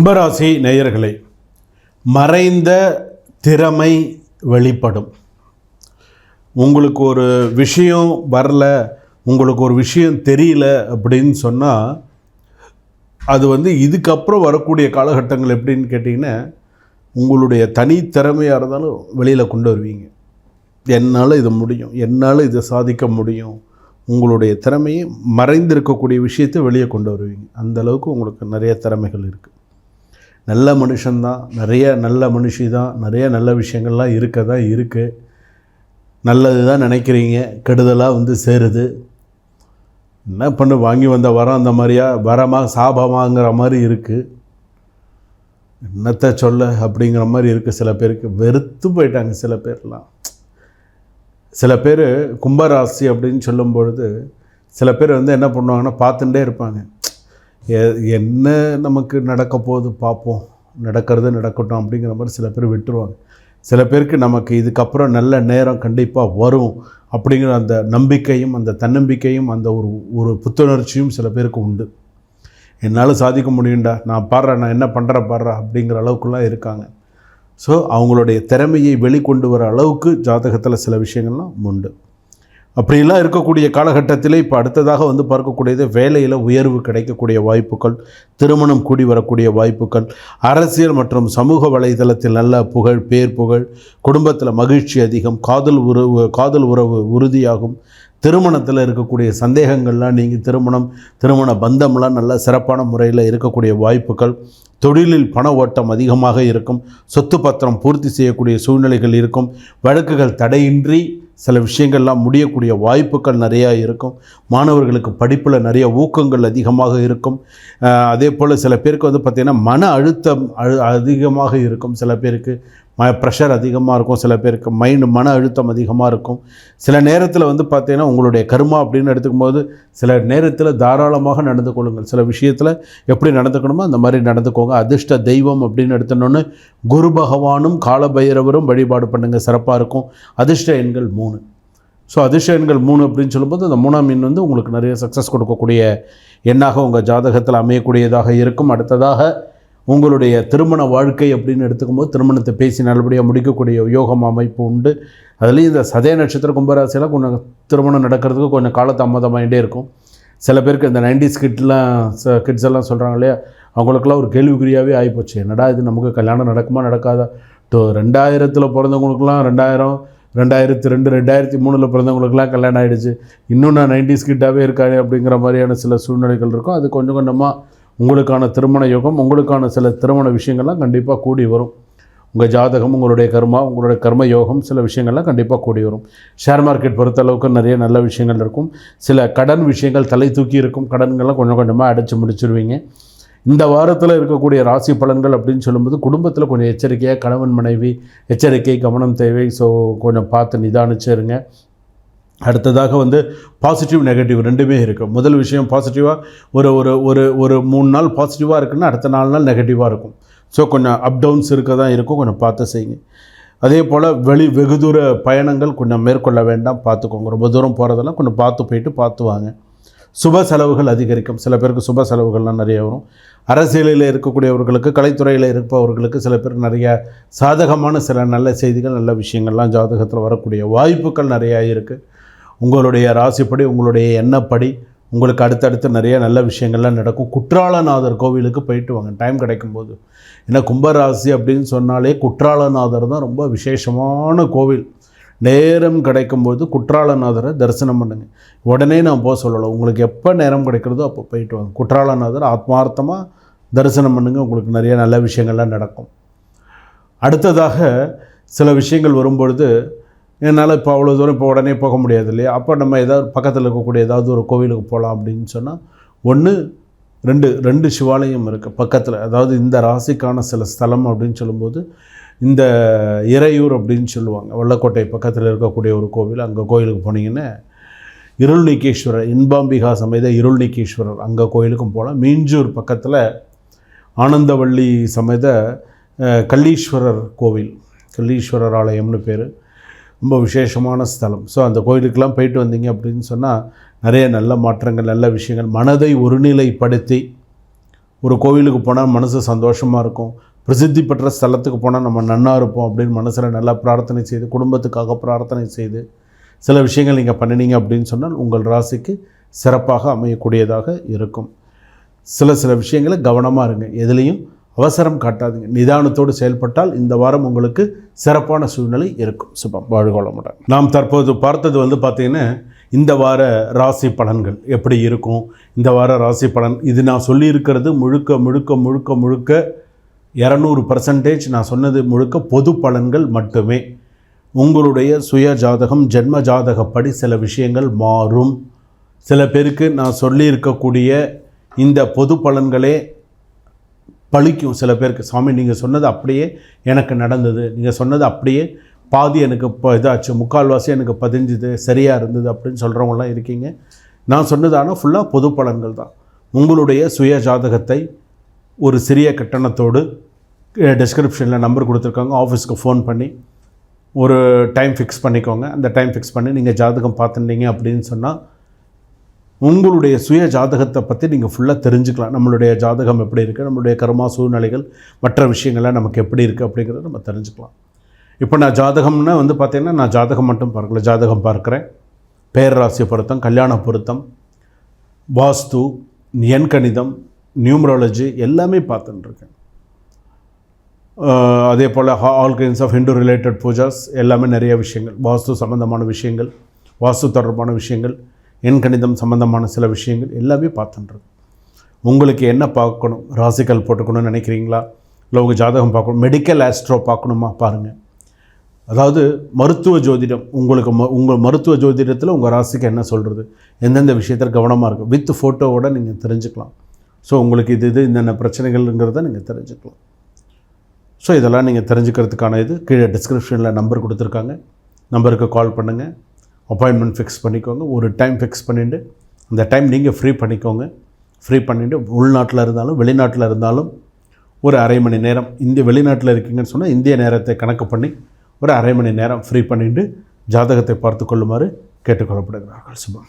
கும்பராசி நேயர்களே, மறைந்த திறமை வெளிப்படும். உங்களுக்கு ஒரு விஷயம் வரல, உங்களுக்கு ஒரு விஷயம் தெரியல அப்படின்னு சொன்னால், அது இதுக்கப்புறம் வரக்கூடிய காலகட்டங்கள் எப்படின்னு கேட்டிங்கன்னா, உங்களுடைய தனித்திறமையாக இருந்தாலும் வெளியில் கொண்டு வருவீங்க. என்னால் இது முடியும், என்னால் இதை சாதிக்க முடியும். உங்களுடைய திறமையை மறைந்திருக்கக்கூடிய விஷயத்தை வெளியே கொண்டு வருவீங்க. அந்தளவுக்கு உங்களுக்கு நிறைய திறமைகள் இருக்குது. நல்ல மனுஷன்தான், நிறைய நல்ல மனுஷி தான், நிறைய நல்ல விஷயங்கள்லாம் இருக்க தான் இருக்குது. நல்லது தான் நினைக்கிறீங்க, கெடுதலாக சேருது. என்ன பண்ணு, வாங்கி வந்த வரம் அந்த மாதிரியா, வரமாக சாபமாங்கிற மாதிரி இருக்குது. என்னத்தை சொல்ல அப்படிங்கிற மாதிரி இருக்குது. சில பேருக்கு வெறுத்து போயிட்டாங்க. சில பேர் கும்பராசி அப்படின்னு சொல்லும் பொழுது சில பேர் என்ன பண்ணுவாங்கன்னா, பார்த்துட்டே இருப்பாங்க. என்ன நமக்கு நடக்க போகுது பார்ப்போம், நடக்கிறது நடக்கட்டும் அப்படிங்கிற மாதிரி சில பேர் விட்டுருவாங்க. சில பேருக்கு நமக்கு இதுக்கப்புறம் நல்ல நேரம் கண்டிப்பாக வரும் அப்படிங்கிற அந்த நம்பிக்கையும் அந்த தன்னம்பிக்கையும் அந்த ஒரு புத்துணர்ச்சியும் சில பேருக்கு உண்டு. என்னால் சாதிக்க முடியும்டா, நான் பாடுறேன், நான் என்ன பண்ணுறேன் பாடுறேன் அப்படிங்கிற அளவுக்குலாம் இருக்காங்க. ஸோ அவங்களுடைய திறமையை வெளிக்கொண்டு வர அளவுக்கு ஜாதகத்தில் சில விஷயங்கள்லாம் உண்டு. அப்படிலாம் இருக்கக்கூடிய காலகட்டத்தில் இப்போ அடுத்ததாக பார்க்கக்கூடியது வேலையில் உயர்வு கிடைக்கக்கூடிய வாய்ப்புகள், திருமணம் கூடி வரக்கூடிய வாய்ப்புகள், அரசியல் மற்றும் சமூக வலைதளத்தில் நல்ல புகழ், பேர் புகழ், குடும்பத்தில் மகிழ்ச்சி அதிகம், காதல் உறவு உறுதியாகும், திருமணத்தில் இருக்கக்கூடிய சந்தேகங்கள்லாம் நீங்கள் திருமண பந்தம்லாம் நல்ல சிறப்பான முறையில் இருக்கக்கூடிய வாய்ப்புகள், தொழிலில் பண ஓட்டம் அதிகமாக இருக்கும், சொத்து பத்திரம் பூர்த்தி செய்யக்கூடிய சூழ்நிலைகள் இருக்கும், வழக்குகள் தடையின்றி சில விஷயங்கள்லாம் முடியக்கூடிய வாய்ப்புகள் நிறையா இருக்கும். மாணவர்களுக்கு படிப்பில் நிறைய ஊக்கங்கள் அதிகமாக இருக்கும். அதே போல் சில பேருக்கு பார்த்திங்கன்னா மன அழுத்தம் அதிகமாக இருக்கும். சில பேருக்கு ப்ரெஷர் அதிகமாக இருக்கும். சில பேருக்கு மன அழுத்தம் அதிகமாக இருக்கும். சில நேரத்தில் பார்த்திங்கன்னா உங்களுடைய கர்மா அப்படின்னு எடுத்துக்கும்போது சில நேரத்தில் தாராளமாக நடந்து கொள்ளுங்கள். சில விஷயத்தில் எப்படி நடந்துக்கணுமோ அந்த மாதிரி நடந்துக்கோங்க. அதிர்ஷ்ட தெய்வம் அப்படின்னு எடுத்துனோன்னு குரு பகவானும் காலபைரவரும் வழிபாடு பண்ணுங்கள், சிறப்பாக இருக்கும். அதிர்ஷ்ட எண்கள் 3. ஸோ அதிர்ஷ்ட எண்கள் 3 அப்படின்னு சொல்லும்போது அந்த 3ஆம் எண் உங்களுக்கு நிறைய சக்ஸஸ் கொடுக்கக்கூடிய எண்ணாக உங்கள் ஜாதகத்தில் அமையக்கூடியதாக இருக்கும். அடுத்ததாக உங்களுடைய திருமண வாழ்க்கை அப்படின்னு எடுத்துக்கும்போது திருமணத்தை பேசி நல்லபடியாக முடிக்கக்கூடிய யோகம் அமைப்பு உண்டு. அதுலேயும் இந்த சதய நட்சத்திர கும்பராசியில் கொஞ்சம் திருமணம் நடக்கிறதுக்கு கொஞ்சம் காலதாமதமாகிட்டே இருக்கும். சில பேருக்கு இந்த 90s கிட்ஸ் எல்லாம் சொல்கிறாங்க இல்லையா, அவங்களுக்கெல்லாம் ஒரு கேள்விக்குறியாகவே ஆகிப்போச்சு. என்னடா இது, நமக்கு கல்யாணம் நடக்குமா நடக்காதா? 2000 பிறந்தவங்களுக்குலாம் 2000, 2002, 2003 பிறந்தவங்களுக்குலாம் கல்யாணம் ஆகிடுச்சு. இன்னும் நான் 90s கிட்டாகவே இருக்காது அப்படிங்கிற மாதிரியான சில சூழ்நிலைகள் இருக்கும். அது கொஞ்சம் கொஞ்சமாக உங்களுக்கான திருமண யோகம், உங்களுக்கான சில திருமண விஷயங்கள்லாம் கண்டிப்பாக கூடி வரும். உங்கள் ஜாதகம், உங்களுடைய கர்ம யோகம், சில விஷயங்கள்லாம் கண்டிப்பாக கூடி வரும். ஷேர் மார்க்கெட் பொறுத்தளவுக்கு நிறைய நல்ல விஷயங்கள் இருக்கும். சில கடன் விஷயங்கள் தலை தூக்கி இருக்கும். கடன்கள்லாம் கொஞ்சம் கொஞ்சமாக அடைச்சி முடிச்சிருவீங்க. இந்த வாரத்தில் இருக்கக்கூடிய ராசி பலன்கள் அப்படின்னு சொல்லும்போது குடும்பத்தில் கொஞ்சம் எச்சரிக்கையாக, கணவன் மனைவி எச்சரிக்கை, கவனம் தேவை. ஸோ கொஞ்சம் பார்த்து நிதானிச்சுருங்க. அடுத்ததாக பாசிட்டிவ் நெகட்டிவ் ரெண்டுமே இருக்குது. முதல் விஷயம் பாசிட்டிவாக ஒரு 3 நாள் பாசிட்டிவாக இருக்குன்னா அடுத்த 4 நாள் நெகட்டிவாக இருக்கும். ஸோ கொஞ்சம் அப் டவுன்ஸ் இருக்க தான் இருக்கும், கொஞ்சம் பார்த்து செய்யுங்க. அதே போல் வெகு தூர பயணங்கள் கொஞ்சம் மேற்கொள்ள வேண்டாம், பார்த்துக்கோங்க. ரொம்ப தூரம் போகிறதெல்லாம் கொஞ்சம் பார்த்து வாங்க. சுப செலவுகள் அதிகரிக்கும். சில பேருக்கு சுப செலவுகள்லாம் நிறைய வரும். அரசியலில் இருக்கக்கூடியவர்களுக்கு, கலைத்துறையில் இருப்பவர்களுக்கு சில பேருக்கு நிறைய சாதகமான சில நல்ல செய்திகள், நல்ல விஷயங்கள்லாம் ஜாதகத்தில் வரக்கூடிய வாய்ப்புகள் நிறையா இருக்குது. உங்களுடைய ராசிப்படி, உங்களுடைய எண்ணப்படி உங்களுக்கு அடுத்தடுத்து நிறைய நல்ல விஷயங்கள்லாம் நடக்கும். குற்றாலநாதர் கோவிலுக்கு போயிட்டு வாங்க டைம் கிடைக்கும்போது. ஏன்னா கும்பராசி அப்படின்னு சொன்னாலே குற்றாலநாதர் தான் ரொம்ப விசேஷமான கோவில். நேரம் கிடைக்கும்போது குற்றாலநாதரை தரிசனம் பண்ணுங்கள். உடனே நான் போக சொல்லலை, உங்களுக்கு எப்போ நேரம் கிடைக்கிறதோ அப்போ போயிட்டு வாங்க. குற்றாலநாதர் ஆத்மார்த்தமாக தரிசனம் பண்ணுங்கள், உங்களுக்கு நிறைய நல்ல விஷயங்கள்லாம் நடக்கும். அடுத்ததாக சில விஷயங்கள் வரும்பொழுது என்னால் இப்போ அவ்வளோ தூரம் இப்போ உடனே போக முடியாது இல்லையா, அப்போ நம்ம ஏதாவது பக்கத்தில் இருக்கக்கூடிய ஏதாவது ஒரு கோவிலுக்கு போகலாம் அப்படின்னு சொன்னால் 1, 2 சிவாலயம் இருக்குது பக்கத்தில். அதாவது இந்த ராசிக்கான சில ஸ்தலம் அப்படின்னு சொல்லும்போது இந்த இறையூர் அப்படின்னு சொல்லுவாங்க, வல்லக்கோட்டை பக்கத்தில் இருக்கக்கூடிய ஒரு கோவில். அங்கே கோயிலுக்கு போனீங்கன்னா இருள்நீக்கேஸ்வரர், இன்பாம்பிகா சமேத இருள்நீக்கேஸ்வரர், அங்கே கோயிலுக்கும் போகலாம். மீஞ்சூர் பக்கத்தில் ஆனந்தவள்ளி சமேத கள்ளீஸ்வரர் கோவில், கள்ளீஸ்வரர் ஆலயம்னு பேர். ரொம்ப விசேஷமான ஸ்தலம். ஸோ அந்த கோயிலுக்கெல்லாம் போயிட்டு வந்தீங்க அப்படின்னு சொன்னால் நிறைய நல்ல மாற்றங்கள், நல்ல விஷயங்கள், மனதை ஒருநிலைப்படுத்தி ஒரு கோவிலுக்கு போனால் மனசு சந்தோஷமாக இருக்கும், பிரசித்தி பெற்ற ஸ்தலத்துக்கு போனால் நம்ம நன்னா இருப்போம் அப்படின்னு மனசில் நல்லா பிரார்த்தனை செய்து, குடும்பத்துக்காக பிரார்த்தனை செய்து சில விஷயங்கள் நீங்கள் பண்ணினீங்க அப்படின்னு சொன்னால் உங்கள் ராசிக்கு சிறப்பாக அமையக்கூடியதாக இருக்கும். சில விஷயங்களை கவனமாக இருங்க, எதுலேயும் அவசரம் காட்டாதுங்க, நிதானத்தோடு செயல்பட்டால் இந்த வாரம் உங்களுக்கு சிறப்பான சூழ்நிலை இருக்கும். சுபம், வாழ்க வளமுடன். நாம் தற்போது பார்த்தது பார்த்திங்கன்னா இந்த வார ராசி பலன்கள் எப்படி இருக்கும். இந்த வார ராசி பலன் இது நான் சொல்லியிருக்கிறது முழுக்க முழுக்க முழுக்க முழுக்க 200% நான் சொன்னது முழுக்க பொது பலன்கள் மட்டுமே. உங்களுடைய சுய ஜாதகம் ஜென்ம ஜாதகப்படி சில விஷயங்கள் மாறும். சில பேருக்கு நான் சொல்லியிருக்கக்கூடிய இந்த பொது பலன்களே பழிக்கும். சில பேருக்கு சாமி நீங்கள் சொன்னது அப்படியே எனக்கு நடந்தது, நீங்கள் சொன்னது அப்படியே பாதி எனக்கு இப்போ இதாச்சு, முக்கால்வாசி எனக்கு பதிஞ்சுது, சரியாக இருந்தது அப்படின்னு சொல்கிறவங்களாம் இருக்கீங்க. நான் சொன்னதான ஃபுல்லாக பொது பலன்கள் தான். உங்களுடைய சுய ஜாதகத்தை ஒரு சிறிய கட்டணத்தோடு டிஸ்கிரிப்ஷனில் நம்பர் கொடுத்துருக்காங்க, ஆஃபீஸ்க்கு ஃபோன் பண்ணி ஒரு டைம் ஃபிக்ஸ் பண்ணிக்கோங்க. அந்த டைம் ஃபிக்ஸ் பண்ணி நீங்கள் ஜாதகம் பார்த்துட்டீங்க அப்படின்னு சொன்னால் உங்களுடைய சுய ஜாதகத்தை பற்றி நீங்கள் ஃபுல்லாக தெரிஞ்சுக்கலாம். நம்மளுடைய ஜாதகம் எப்படி இருக்குது, நம்மளுடைய கர்மா சூழ்நிலைகள் மற்ற விஷயங்கள்லாம் நமக்கு எப்படி இருக்குது அப்படிங்கிறத நம்ம தெரிஞ்சுக்கலாம். இப்போ நான் ஜாதகம்னா பார்த்திங்கன்னா நான் ஜாதகம் மட்டும் பார்க்கல, ஜாதகம் பார்க்குறேன், பெயர் ராசி பொருத்தம், கல்யாண பொருத்தம், வாஸ்து, எண்கணிதம், நியூமராலஜி எல்லாமே பார்த்துட்டுருக்கேன். அதே போல் all kinds of Hindu related pujas எல்லாமே நிறைய விஷயங்கள், வாஸ்து சம்மந்தமான விஷயங்கள், வாஸ்து தொடர்பான விஷயங்கள், எண்கணிதம் சம்மந்தமான சில விஷயங்கள் எல்லாமே பார்த்துட்டுருக்கு. உங்களுக்கு என்ன பார்க்கணும், ராசிக்கல் போட்டுக்கணும்னு நினைக்கிறீங்களா, இல்லை உங்கள் ஜாதகம் பார்க்கணும், மெடிக்கல் ஆஸ்ட்ரோ பார்க்கணுமா பாருங்கள். அதாவது மருத்துவ ஜோதிடம், உங்கள் மருத்துவ ஜோதிடத்தில் உங்கள் ராசிக்கு என்ன சொல்கிறது, எந்தெந்த விஷயத்தில் கவனமாக இருக்கும், வித் ஃபோட்டோவோடு நீங்கள் தெரிஞ்சுக்கலாம். ஸோ உங்களுக்கு இது என்னென்ன பிரச்சனைகள்ங்கிறத நீங்கள் தெரிஞ்சுக்கலாம். ஸோ இதெல்லாம் நீங்கள் தெரிஞ்சுக்கிறதுக்கான இது கீழே டிஸ்கிரிப்ஷனில் நம்பர் கொடுத்துருக்காங்க, நம்பருக்கு கால் பண்ணுங்கள், அப்பாயின்மெண்ட் ஃபிக்ஸ் பண்ணிக்கோங்க. ஒரு டைம் ஃபிக்ஸ் பண்ணிவிட்டு அந்த டைம் நீங்கள் ஃப்ரீ பண்ணிக்கோங்க. ஃப்ரீ பண்ணிவிட்டு உள்நாட்டில் இருந்தாலும் வெளிநாட்டில் இருந்தாலும் ஒரு அரை மணி நேரம், வெளிநாட்டில் இருக்கீங்கன்னு சொன்னால் இந்திய நேரத்தை கணக்கு பண்ணி ஒரு அரை மணி நேரம் ஃப்ரீ பண்ணிவிட்டு ஜாதகத்தை பார்த்து கொள்ளுமாறு கேட்டுக்கொள்ளப்படுகிறார்கள். சுபம்.